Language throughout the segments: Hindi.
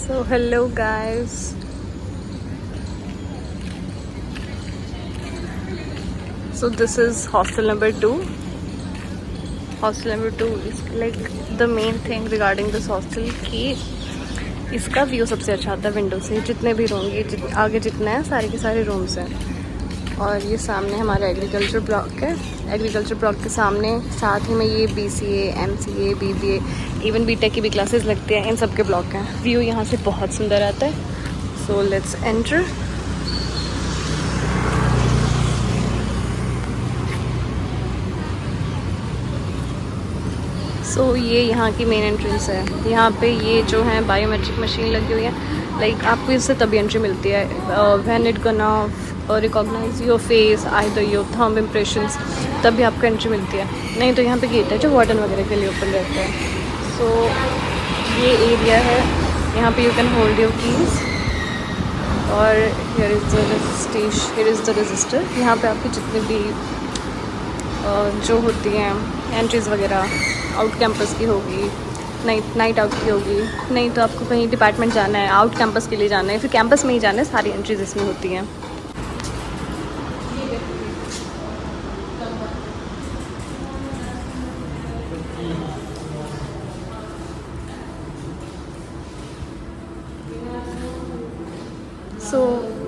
So hello guys. So this is hostel number 2. Hostel number 2 is like the main thing regarding this hostel कि इसका व्यू सबसे अच्छा आता है विंडो से. जितने भी रूम ये आगे जितने हैं सारे के सारे रूम्स हैं. और ये सामने हमारा एग्रीकल्चर ब्लॉक है. एग्रीकल्चर ब्लॉक के सामने साथ ही में ये BCA, MCA, BBA, even BTech की भी क्लासेस लगती हैं. इन सब के ब्लॉक हैं. व्यू यहाँ से बहुत सुंदर आता है. So let's enter. सो ये यहाँ की मेन एंट्रेंस है. यहाँ पे ये जो है बायोमेट्रिक मशीन लगी हुई है. लाइक आपको इससे तभी एंट्री मिलती है when it gonna recognize your face, either your thumb impressions, तभी आपको एंट्री मिलती है. नहीं तो यहाँ पे गेट है जो वार्डन वगैरह के लिए ओपन रहता है. सो ये एरिया है. यहाँ पे you can hold your keys. और हियर इज़ द रजिस्टर. यहाँ पे आपकी जितनी भी जो होती हैं एंट्रीज़ वगैरह आउट कैंपस की होगी, नाइट आउट की होगी, नहीं तो आपको कहीं डिपार्टमेंट जाना है, आउट कैंपस के लिए जाना है, फिर कैंपस में ही जाना है, सारी एंट्रीज इसमें होती हैं. So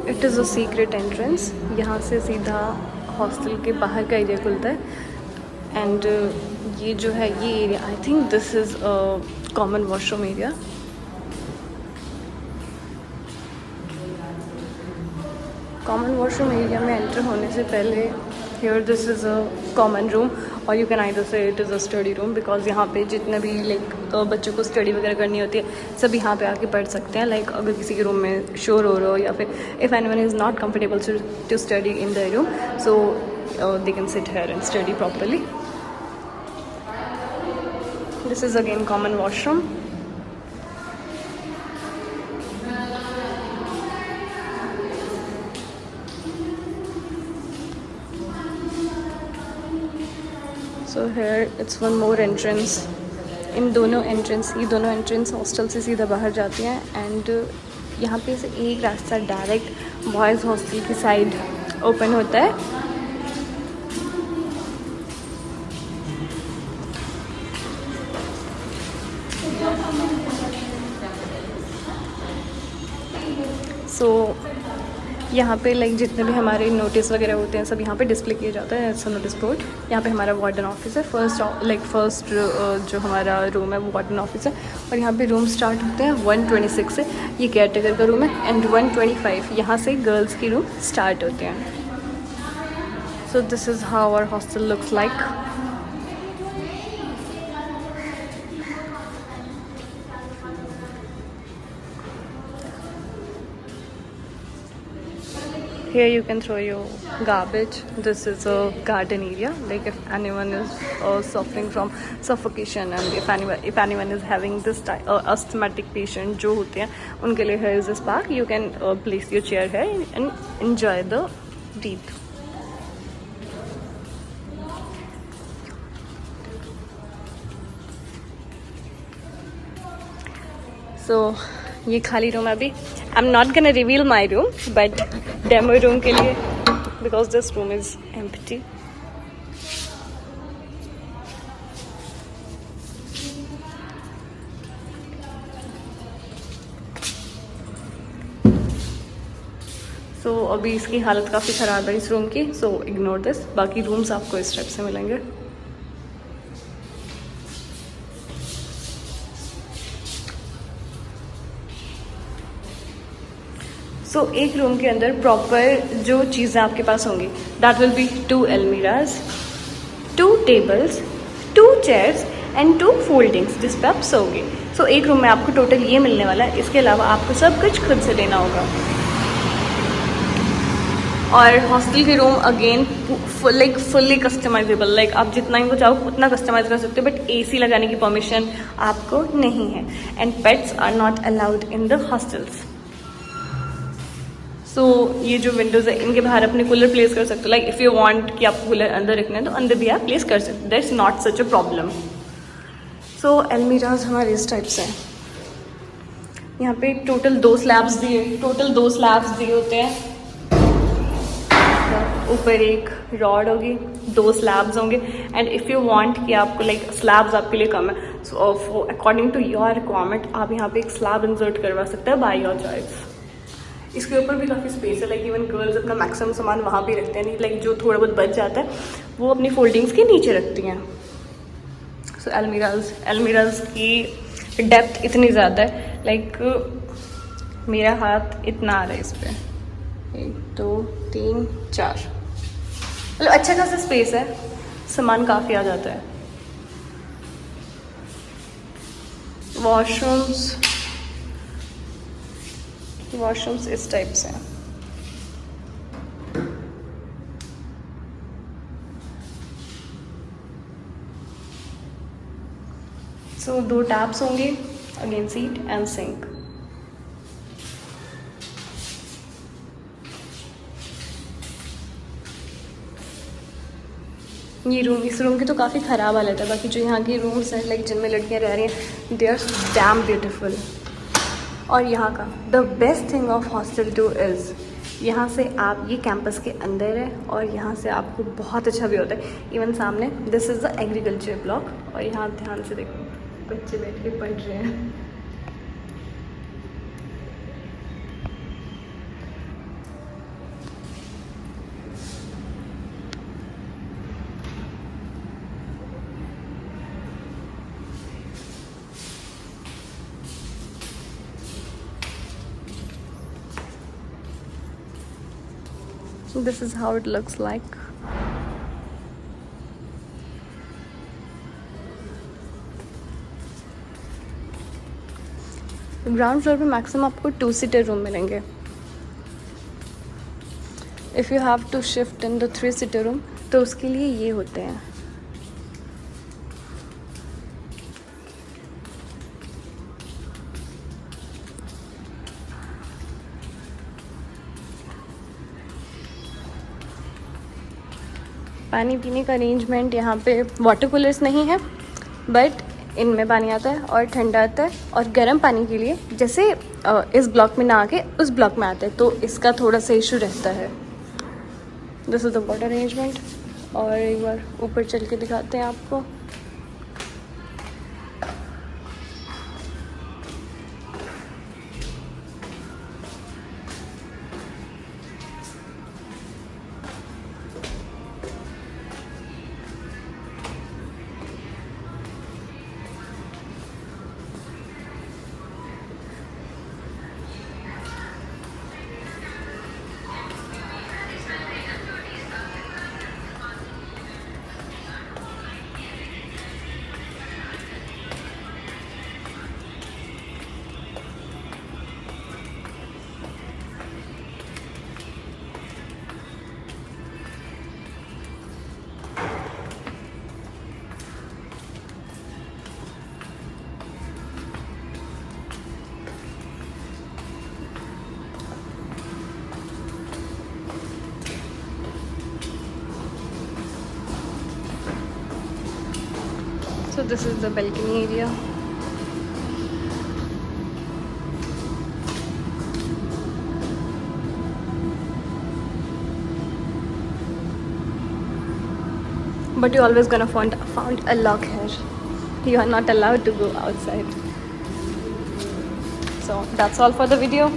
it is a secret entrance. यहाँ से सीधा हॉस्टल के बाहर का एरिया खुलता है. एंड ये जो है ये area, I think this is a common washroom area. Common washroom area में एंटर होने से पहले here this is a common room, और यू कैन आइदर से it is a study room, because यहाँ पे जितने भी लाइक बच्चों को स्टडी वगैरह करनी होती है सब यहाँ पे आके पढ़ सकते हैं. लाइक अगर किसी के रूम में शोर हो रहा हो या फिर if anyone is not comfortable to study in the room, so they can sit here and study properly. This is again common washroom. So here it's one more entrance. इन दोनों एंट्रेंस हॉस्टल से सीधा बाहर जाती हैं. एंड यहाँ पे से एक रास्ता डायरेक्ट बॉयज़ हॉस्टल की साइड ओपन होता है. सो यहाँ पे लाइक जितने भी हमारे नोटिस वगैरह होते हैं सब यहाँ पे डिस्प्ले किया जाता है एज नोटिस बोर्ड. यहाँ पे हमारा वार्डन ऑफिस है. फर्स्ट जो हमारा रूम है वो वार्डन ऑफिस है. और यहाँ पे रूम स्टार्ट होते हैं 126 से. ये केयर टेकर का रूम है. एंड 125 यहाँ से गर्ल्स की रूम स्टार्ट होते हैं. So this is how our hostel looks like. Here you can throw your garbage. This is a garden area. Like if anyone is suffering from suffocation, and if anyone is having this asthmatic patient जो होते हैं उनके लिए here is this park. You can place your chair here and enjoy the breathe. So ये खाली रूम अभी. I am not gonna reveal my room, but demo room के लिए, because this room is empty. So अभी इसकी हालत काफ़ी ख़राब है इस रूम की. So ignore this. बाकी रूम्स आपको इस टाइप से मिलेंगे. सो एक रूम के अंदर प्रॉपर जो चीज़ें आपके पास होंगी, that will be 2 almirahs, 2 tables, 2 chairs and 2 foldings जिस पे आप सोओगे. सो एक रूम में आपको टोटल ये मिलने वाला है. इसके अलावा आपको सब कुछ खुद से लेना होगा. और हॉस्टल के room again fully customizable. Like आप जितना इनको चाहो उतना कस्टमाइज कर सकते हो, बट AC लगाने की परमिशन आपको नहीं है. And pets are not allowed in the hostels. So ये जो विंडोज़ है इनके बाहर अपने कूलर प्लेस कर सकते हो. लाइक इफ़ यू वांट कि आपको कूलर अंदर रखना है तो अंदर भी आप प्लेस कर सकते हो. That's not such a problem. So almirahs हमारे इस टाइप से हैं. यहाँ पे टोटल 2 स्लैब्स दिए होते हैं। ऊपर एक रॉड होगी, 2 स्लैब्स होंगे। एंड इफ़ यू वांट कि आपको लाइक स्लैब्स आपके लिए कम है, so according to your requirement आप यहाँ पे एक स्लैब इंसर्ट करवा सकते हैं बाय योर चॉइस। इसके ऊपर भी काफ़ी स्पेस है, लाइक इवन गर्ल्स अपना मैक्सिमम सामान वहाँ भी रखते हैं, नहीं लाइक जो थोड़ा बहुत बच जाता है वो अपनी फोल्डिंग्स के नीचे रखती हैं। सो एलमीराज की डेप्थ इतनी ज़्यादा है, लाइक मेरा हाथ इतना आ रहा है इस पर, 1 2 3 4, मतलब अच्छा खासा स्पेस है, सामान काफ़ी आ जाता है। वॉशरूम्स इस टाइप से हैं। सो 2 टैप्स होंगे, अगेन सीट एंड सिंक। इस रूम की तो काफ़ी ख़राब हालत है, बाकी जो यहाँ की रूम्स हैं लाइक जिनमें लड़कियाँ रह रही हैं, दे आर डैम ब्यूटीफुल। और यहाँ का the best thing of hostel 2 is यहाँ से आप, ये कैंपस के अंदर है और यहाँ से आपको बहुत अच्छा व्यू होता है। इवन सामने this is the agriculture block, और यहाँ ध्यान से देखो बच्चे बैठ के पढ़ रहे हैं। This is how it looks like. Ground floor पे मैक्सिमम आपको 2 सीटर रूम मिलेंगे। If you have to shift in the 3 seater room तो उसके लिए ये होते हैं। पानी पीने का अरेंजमेंट यहाँ पे वाटर कूलर्स नहीं है, बट इनमें पानी आता है और ठंडा आता है। और गर्म पानी के लिए जैसे इस ब्लॉक में ना आके उस ब्लॉक में आता है, तो इसका थोड़ा सा इशू रहता है। This is the water arrangement. और एक बार ऊपर चल के दिखाते हैं आपको। So this is the balcony area. But you're always gonna find a lock here. You are not allowed to go outside. So that's all for the video.